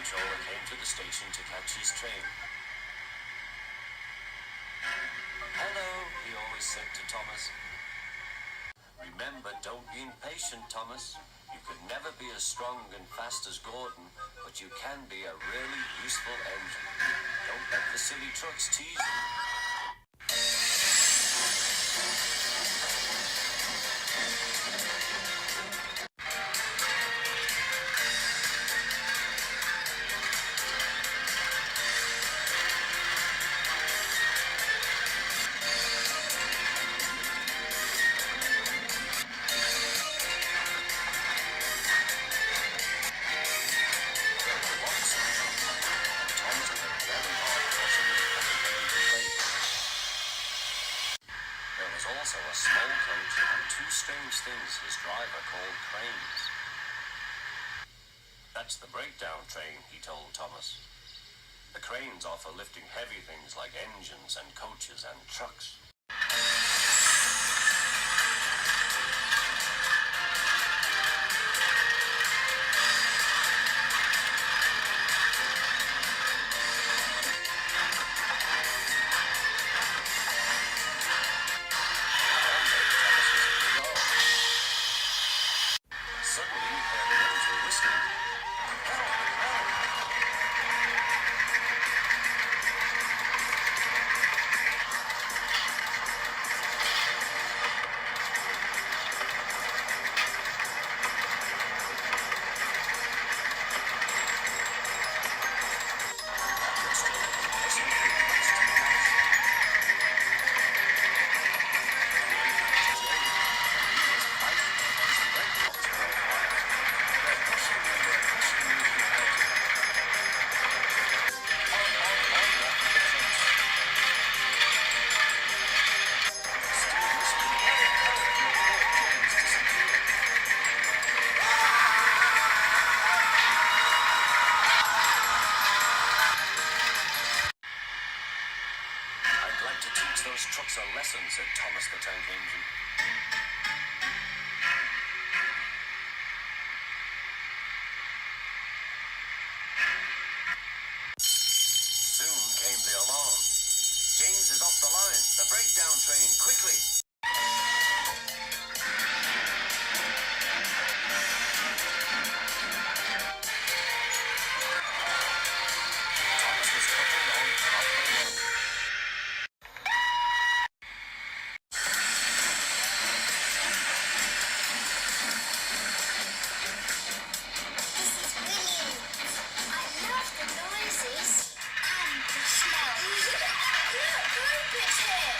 controller came to the station to catch his train. "Hello," he always said to Thomas. "Remember, don't be impatient, Thomas. You could never be as strong and fast as Gordon, but you can be a really useful engine. Don't let the silly trucks tease you." There was also a small coach and two strange things his driver called cranes. "That's the breakdown train," he told Thomas. "The cranes are for lifting heavy things like engines and coaches and trucks." Suddenly, he heard an engine whistling. "Help! Help!" "I'd like to teach those trucks a lesson," said Thomas the Tank Engine. Soon came the alarm. "James is off the line. The breakdown train, quickly!" Thomas was coupled on top of the road. This is brilliant. I love the noises and the smell. Look, Rupert's here.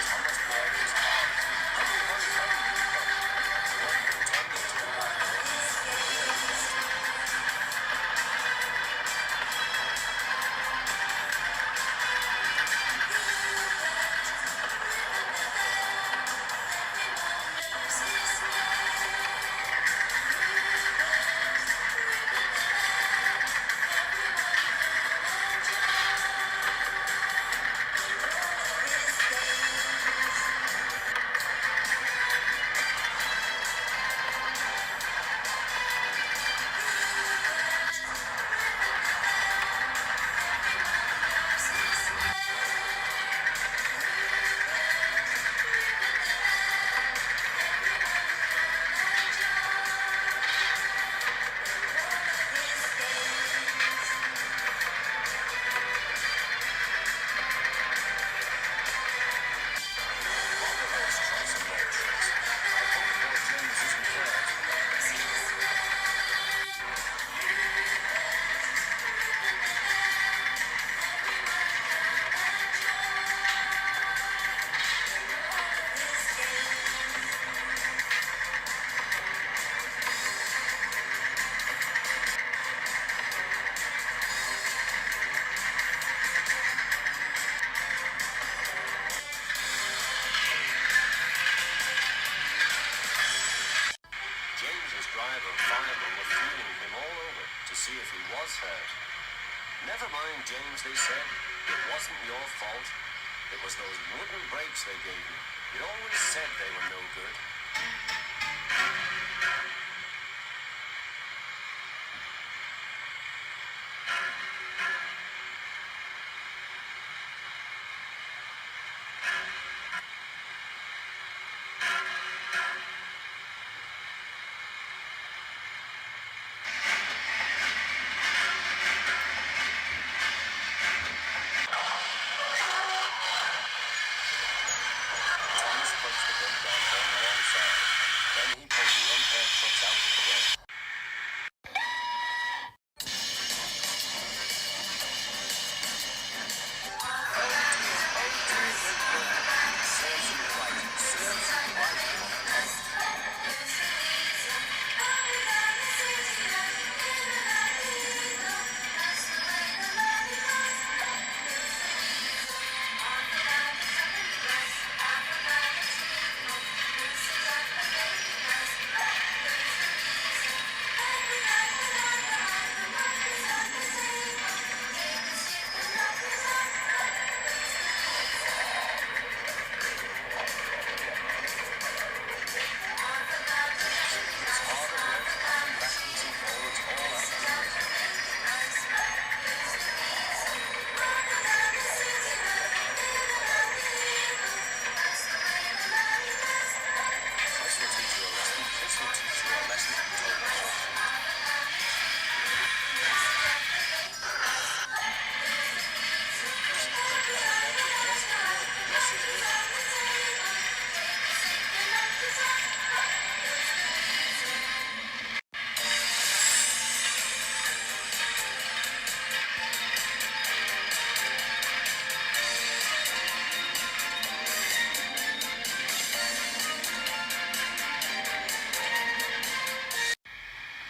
Thomas waved his arms. "Hurry, hurry, hurry, Rupert." He wasn't intending to arrive early. Those trucks and their tricks. I hope poor James isn't hurt. James's driver and firemen were feeling him all over to see if he was hurt. "Never mind, James," they said. It wasn't your fault. It was those wooden brakes they gave you. You always said they were no good. Thomas punched the brake down on the wrong side. Then he pulled the unpaired trucks out of the road.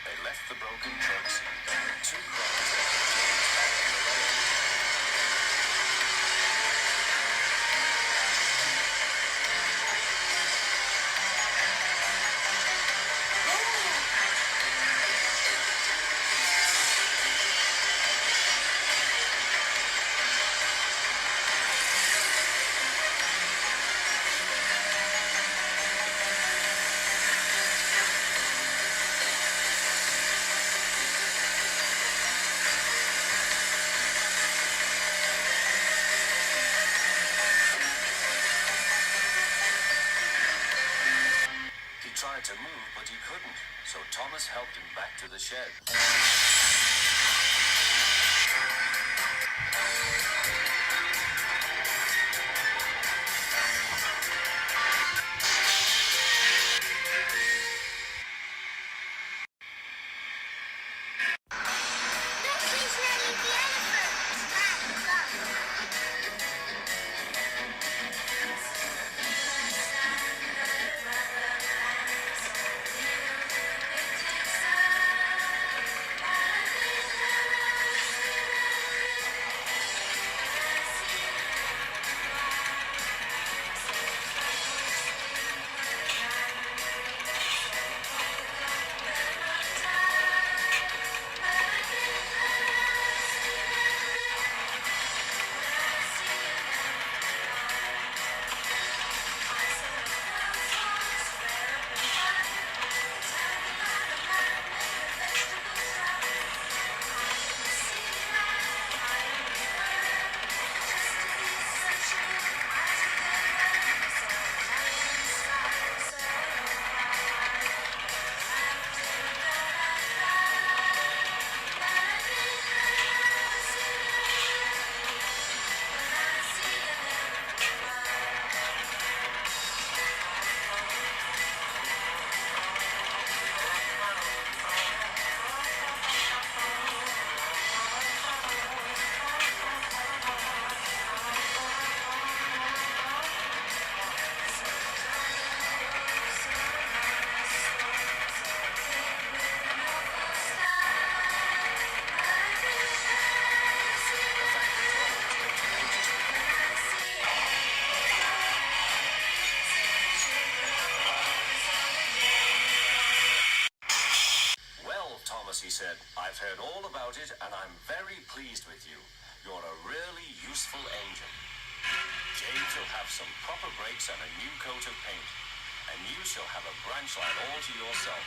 They left the broken trucks and the two crowds left the chains back in the road. He tried to move, but he couldn't, so Thomas helped him back to the shed. Look, he's running the elephant. Well, Thomas, he said, I've heard all about it and I'm very pleased with you. You're a really useful engine. James will have some proper brakes and a new coat of paint. And you shall have a branch line all to yourself.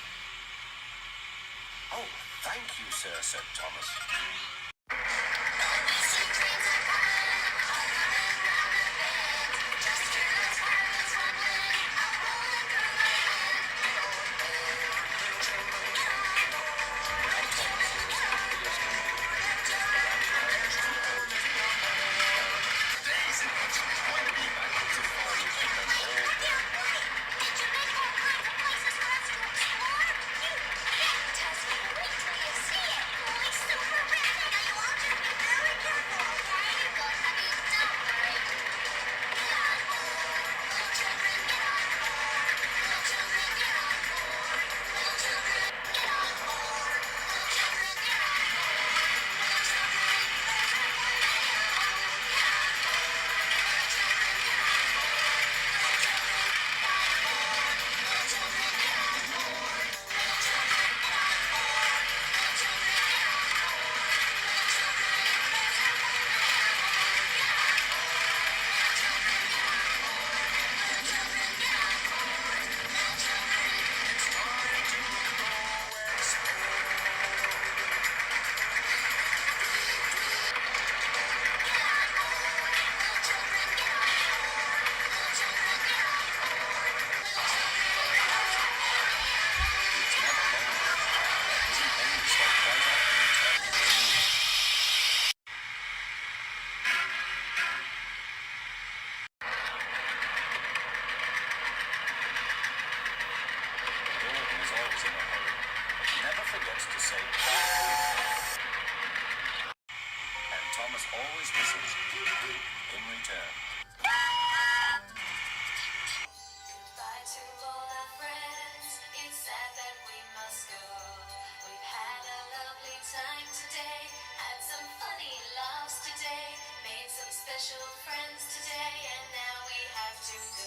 Oh, thank you, sir, said Thomas. Never forgets to say and Thomas always whistles in return. Goodbye to all our friends. It's sad that we must go. We've had a lovely time today. Had some funny laughs today. Made some special friends today. And now we have to go.